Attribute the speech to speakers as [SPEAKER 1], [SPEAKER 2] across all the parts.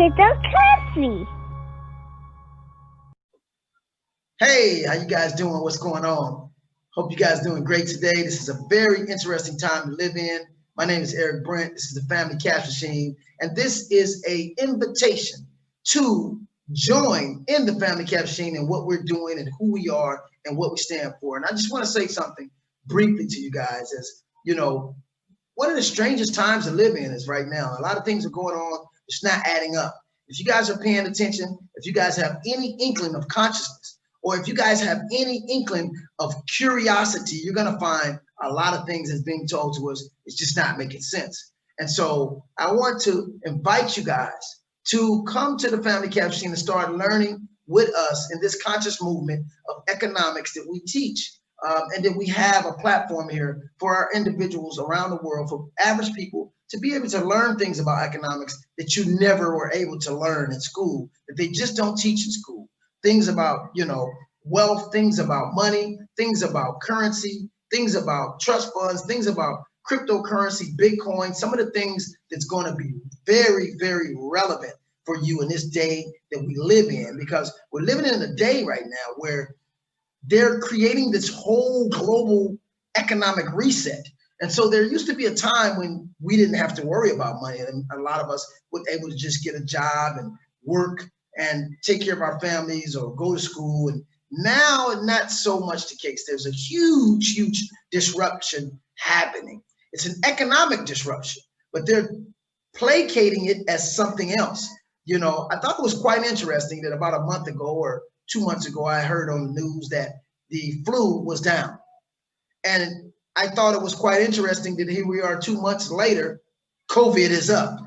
[SPEAKER 1] Digital Coffee.
[SPEAKER 2] Hey, how you guys doing? What's going on? Hope you guys doing great today. This is a very interesting time to live in. My name is Eric Brent. This is the Family Cash Machine, and this is a invitation to join in the Family Cash Machine and what we're doing and who we are and what we stand for. And I just want to say something briefly to you guys as, one of the strangest times to live in is right now. A lot of things are going on. It's not adding up. If you guys are paying attention, if you guys have any inkling of consciousness, or if you guys have any inkling of curiosity, you're going to find a lot of things that's being told to us. It's just not making sense. And so I want to invite you guys to come to the Family Cash Machine and start learning with us in this conscious movement of economics that we teach. And that we have a platform here for our individuals around the world, for average people to be able to learn things about economics that you never were able to learn in school, that they just don't teach in school. Things about, wealth, things about money, things about currency, things about trust funds, things about cryptocurrency, Bitcoin, some of the things that's going to be very, very relevant for you in this day that we live in, because we're living in a day right now where they're creating this whole global economic reset. And so there used to be a time when we didn't have to worry about money, and a lot of us were able to just get a job and work and take care of our families or go to school. And now, not so much the case. There's a huge, huge disruption happening. It's an economic disruption, but they're placating it as something else. I thought it was quite interesting that about a month ago or 2 months ago, I heard on the news that the flu was down. And I thought it was quite interesting that here we are 2 months later, COVID is up.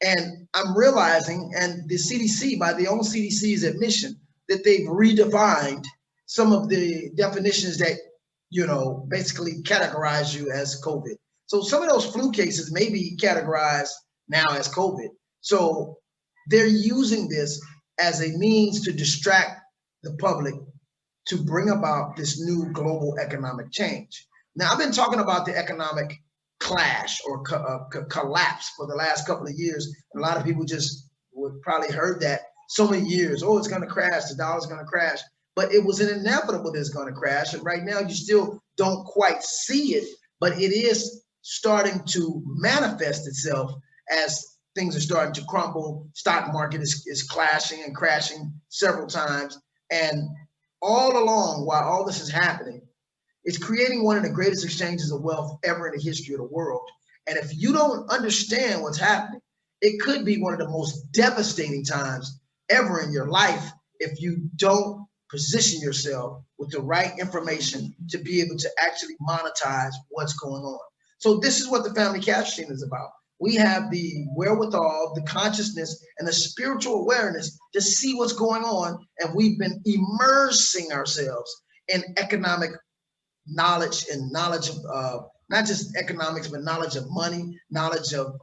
[SPEAKER 2] And I'm realizing, and the CDC, by the own CDC's admission, that they've redefined some of the definitions that, basically categorize you as COVID. So some of those flu cases may be categorized now as COVID. So they're using this as a means to distract the public to bring about this new global economic change. Now, I've been talking about the economic clash or collapse for the last couple of years. And a lot of people just would probably heard that so many years. Oh, it's going to crash. The dollar's going to crash. But it was an inevitable that it's going to crash. And right now, you still don't quite see it, but it is starting to manifest itself as things are starting to crumble. Stock market is clashing and crashing several times. And all along, while all this is happening, it's creating one of the greatest exchanges of wealth ever in the history of the world. And if you don't understand what's happening, it could be one of the most devastating times ever in your life if you don't position yourself with the right information to be able to actually monetize what's going on. So this is what the Family Cash Machine is about. We have the wherewithal, the consciousness, and the spiritual awareness to see what's going on. And we've been immersing ourselves in economic knowledge and knowledge of not just economics, but knowledge of money, knowledge of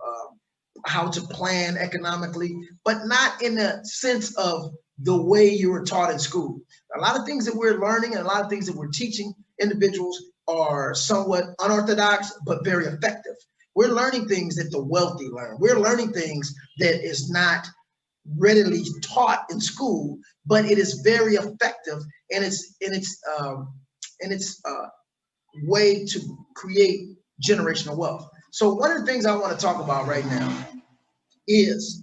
[SPEAKER 2] how to plan economically, but not in the sense of the way you were taught in school. A lot of things that we're learning and a lot of things that we're teaching individuals are somewhat unorthodox, but very effective. We're learning things that the wealthy learn. We're learning things that is not readily taught in school, but it is very effective in its way to create generational wealth. So one of the things I want to talk about right now is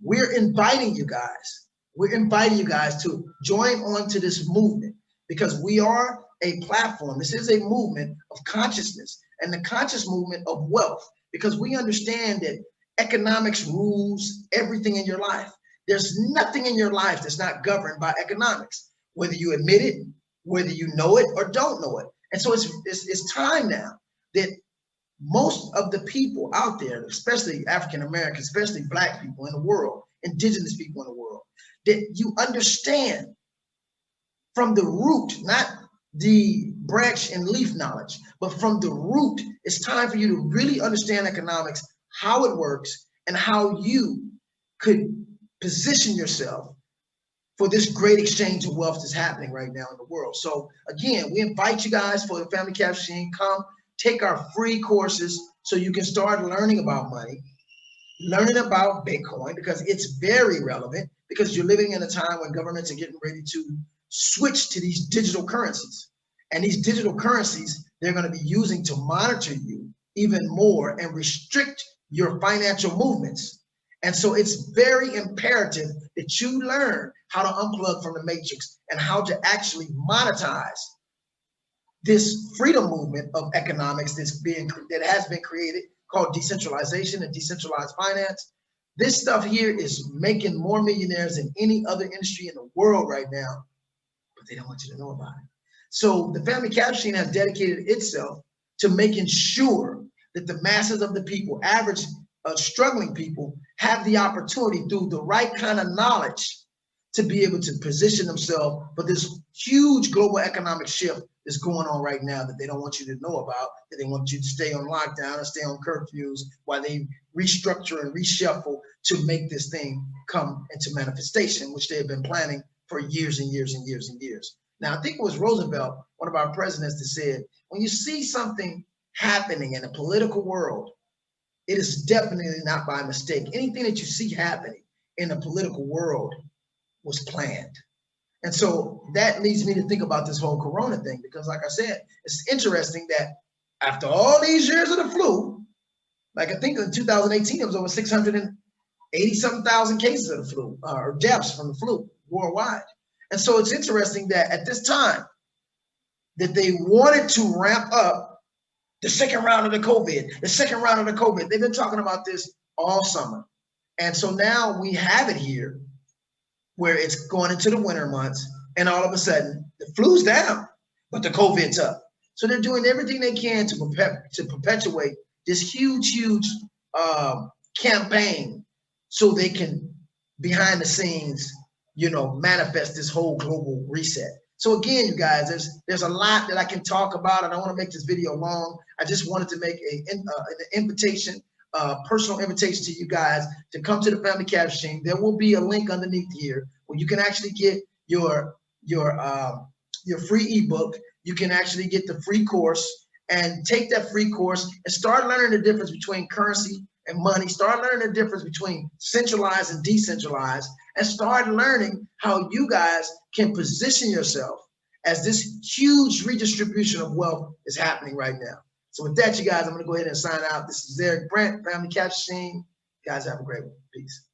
[SPEAKER 2] we're inviting you guys. We're inviting you guys to join on to this movement because we are a platform. This is a movement of consciousness and the conscious movement of wealth, because we understand that economics rules everything in your life. There's nothing in your life that's not governed by economics, whether you admit it, whether you know it or don't know it. And so it's time now that most of the people out there, especially African Americans, especially Black people in the world, indigenous people in the world, that you understand from the root, not the branch and leaf knowledge, but from the root. It's time for you to really understand economics, how it works, and how you could position yourself for this great exchange of wealth that's happening right now in the world. So again, we invite you guys for the Family Cash Machine. Come take our free courses so you can start learning about money. learning about Bitcoin because it's very relevant, because you're living in a time when governments are getting ready to switch to these digital currencies. And these digital currencies, they're going to be using to monitor you even more and restrict your financial movements. And so it's very imperative that you learn how to unplug from the matrix and how to actually monetize this freedom movement of economics that has been created, called decentralization and decentralized finance. This stuff here is making more millionaires than any other industry in the world right now, but they don't want you to know about it. So the Family Cash Machine has dedicated itself to making sure that the masses of the people, average struggling people, have the opportunity through the right kind of knowledge to be able to position themselves for this huge global economic shift that's going on right now that they don't want you to know about, that they want you to stay on lockdown and stay on curfews while they restructure and reshuffle to make this thing come into manifestation, which they have been planning for years and years and years and years. Now, I think it was Roosevelt, one of our presidents, that said, when you see something happening in the political world, it is definitely not by mistake. Anything that you see happening in the political world was planned. And so that leads me to think about this whole corona thing, because like I said, it's interesting that after all these years of the flu, like I think in 2018, it was over 680-something thousand cases of the flu, or deaths from the flu worldwide. And so it's interesting that at this time that they wanted to ramp up the second round of the COVID, the second round of the COVID. They've been talking about this all summer. And so now we have it here where it's going into the winter months, and all of a sudden the flu's down, but the COVID's up. So they're doing everything they can to perpetuate this huge campaign so they can, behind the scenes, manifest this whole global reset. So again, you guys, there's a lot that I can talk about. I don't want to make this video long. I just wanted to make an invitation, personal invitation to you guys to come to the Family Cash Machine. There will be a link underneath here where you can actually get your free ebook. You can actually get the free course and take that free course and start learning the difference between currency and money. Start learning the difference between centralized and decentralized, and start learning how you guys can position yourself as this huge redistribution of wealth is happening right now. So with that, you guys, I'm going to go ahead and sign out. This is Eric Brent, Family Cash Machine. You guys have a great one. Peace.